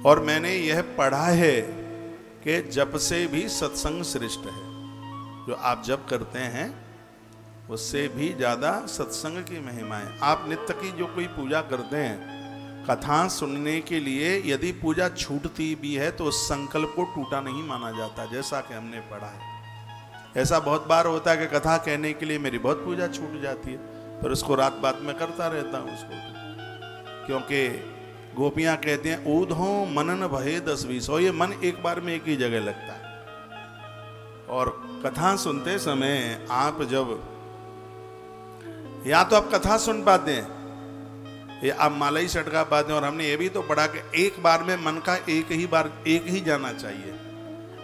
और मैंने यह पढ़ा है कि जप से भी सत्संग श्रेष्ठ है। जो आप जप करते हैं उससे भी ज़्यादा सत्संग की महिमा है। आप नित्य की जो कोई पूजा करते हैं, कथा सुनने के लिए यदि पूजा छूटती भी है तो उस संकल्प को टूटा नहीं माना जाता, जैसा कि हमने पढ़ा है। ऐसा बहुत बार होता है कि कथा कहने के लिए मेरी बहुत पूजा छूट जाती है, पर उसको रात बात में करता रहता हूँ उसको, क्योंकि गोपियाँ कहती हैं ऊधो मनन भये 10-20। ये मन एक बार में एक ही जगह लगता है। और कथा सुनते समय आप जब या तो आप कथा सुन पाते हैं या आप माला ही सटका पाते हैं। और हमने ये भी तो पढ़ा कि एक बार में मन का एक ही जाना चाहिए,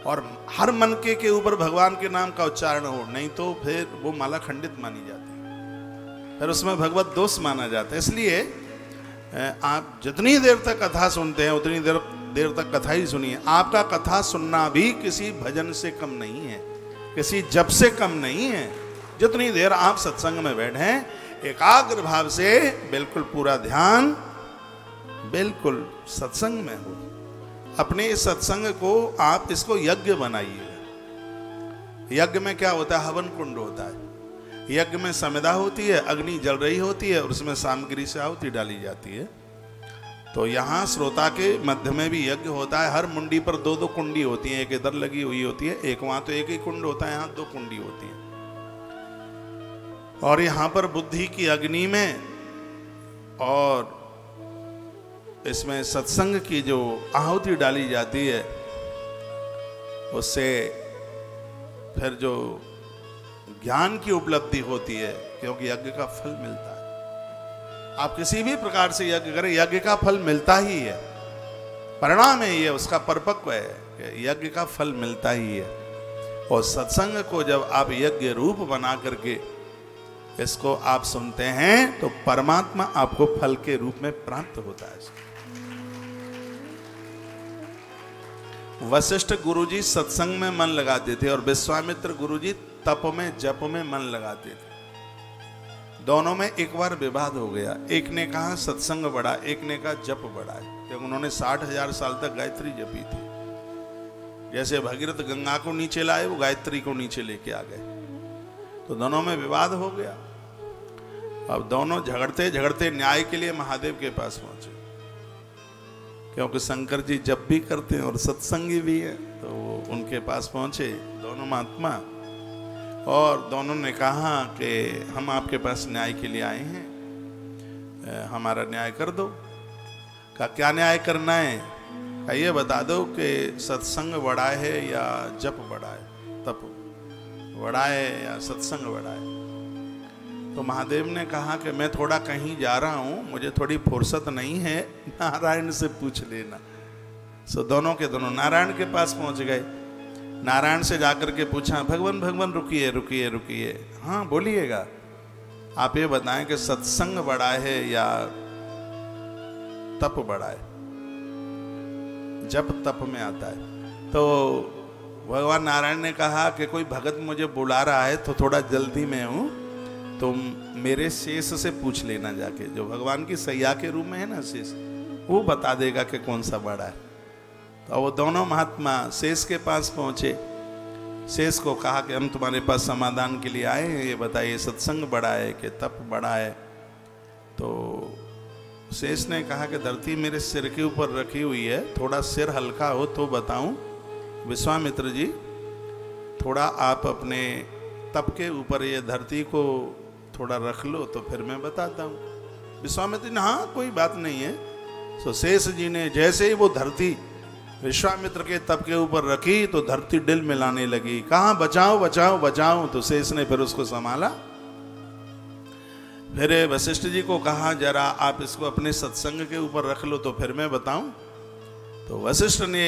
और हर मन के ऊपर भगवान के नाम का उच्चारण हो, नहीं तो फिर वो माला खंडित मानी जाती है, फिर उसमें भगवत दोष माना जाता है। इसलिए आप जितनी देर तक कथा सुनते हैं उतनी देर तक कथा ही सुनिए। आपका कथा सुनना भी किसी भजन से कम नहीं है, किसी जप से कम नहीं है। जितनी देर आप सत्संग में बैठे एकाग्र भाव से, बिल्कुल पूरा ध्यान बिल्कुल सत्संग में हो। अपने इस सत्संग को आप इसको यज्ञ बनाइए। यज्ञ में क्या होता है? हवन कुंड होता है। यज्ञ में समिधा होती है, अग्नि जल रही होती है और उसमें सामग्री से आहुति डाली जाती है। तो यहाँ श्रोता के मध्य में भी यज्ञ होता है। हर मुंडी पर 2-2 कुंडी होती हैं, एक इधर लगी हुई होती है, एक वहां तो एक ही कुंड होता है, यहाँ 2 कुंडी होती है। और यहाँ पर बुद्धि की अग्नि में और इसमें सत्संग की जो आहुति डाली जाती है, उससे फिर जो ज्ञान की उपलब्धि होती है, क्योंकि यज्ञ का फल मिलता है। आप किसी भी प्रकार से यज्ञ करें, यज्ञ का फल मिलता ही है। परिणाम है ये, उसका परिपक्व है कि यज्ञ का फल मिलता ही है। और सत्संग को जब आप यज्ञ रूप बना करके इसको आप सुनते हैं तो परमात्मा आपको फल के रूप में प्राप्त होता है। वशिष्ठ गुरुजी सत्संग में मन लगाते थे और विश्वामित्र गुरुजी तप में जप में मन लगाते थे। दोनों में एक बार विवाद हो गया। एक ने कहा सत्संग बड़ा, एक ने कहा जप बड़ा है, क्योंकि उन्होंने 60,000 साल तक गायत्री जपी थी। जैसे भगीरथ गंगा को नीचे लाए, वो गायत्री को नीचे लेके आ गए। तो दोनों में विवाद हो गया। अब दोनों झगड़ते झगड़ते न्याय के लिए महादेव के पास पहुंचे, क्योंकि शंकर जी जप भी करते हैं और सत्संगी भी है। तो उनके पास पहुंचे दोनों महात्मा और दोनों ने कहा कि हम आपके पास न्याय के लिए आए हैं, हमारा न्याय कर दो। कहा क्या न्याय करना है? कहा ये बता दो कि सत्संग बड़ा है या जप बड़ा है, तप बड़ा है या सत्संग बड़ा है। तो महादेव ने कहा कि मैं थोड़ा कहीं जा रहा हूं, मुझे थोड़ी फुर्सत नहीं है, नारायण से पूछ लेना। सो दोनों के दोनों नारायण के पास पहुंच गए। नारायण से जाकर के पूछा, भगवान भगवान रुकिए रुकिए रुकिए, हाँ बोलिएगा, आप ये बताएं कि सत्संग बड़ा है या तप बड़ा है? जप तप में आता है। तो भगवान नारायण ने कहा कि कोई भगत मुझे बुला रहा है तो थोड़ा जल्दी में हूं, तुम मेरे शेष से पूछ लेना जाके, जो भगवान की सैया के रूप में है ना शेष, वो बता देगा कि कौन सा बड़ा है। तो वो दोनों महात्मा शेष के पास पहुंचे। शेष को कहा कि हम तुम्हारे पास समाधान के लिए आए हैं, ये बताइए सत्संग बड़ा है कि तप बड़ा है? तो शेष ने कहा कि धरती मेरे सिर के ऊपर रखी हुई है, थोड़ा सिर हल्का हो तो बताऊं। विश्वामित्र जी थोड़ा आप अपने तप के ऊपर ये धरती को थोड़ा रख लो तो फिर मैं बताता हूँ। विश्वामित्र ने हाँ कोई बात नहीं है। तो शेष जी ने जैसे ही वो धरती विश्वामित्र के तप के ऊपर रखी तो धरती डिल मिलाने लगी। कहा बचाओ बचाओ बचाओ, तो शेष ने फिर उसको संभाला। फिर वशिष्ठ जी को कहा जरा आप इसको अपने सत्संग के ऊपर रख लो तो फिर मैं बताऊं। तो वशिष्ठ ने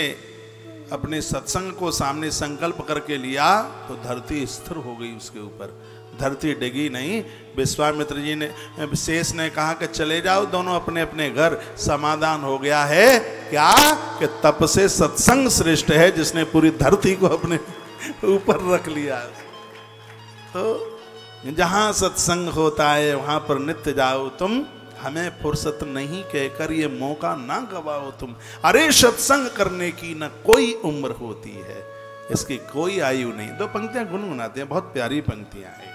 अपने सत्संग को सामने संकल्प करके लिया तो धरती स्थिर हो गई उसके ऊपर, धरती डिगी नहीं। विश्वामित्र जी ने शेष ने कहा कि चले जाओ दोनों अपने अपने घर, समाधान हो गया है। क्या कि तप से सत्संग श्रेष्ठ है, जिसने पूरी धरती को अपने ऊपर रख लिया। तो जहां सत्संग होता है वहां पर नित्य जाओ तुम, हमें फुर्सत नहीं कहकर ये मौका ना गवाओ तुम। अरे सत्संग करने की न कोई उम्र होती है, इसकी कोई आयु नहीं। दो पंक्तियां गुनगुनाते हैं, बहुत प्यारी पंक्तियां हैं।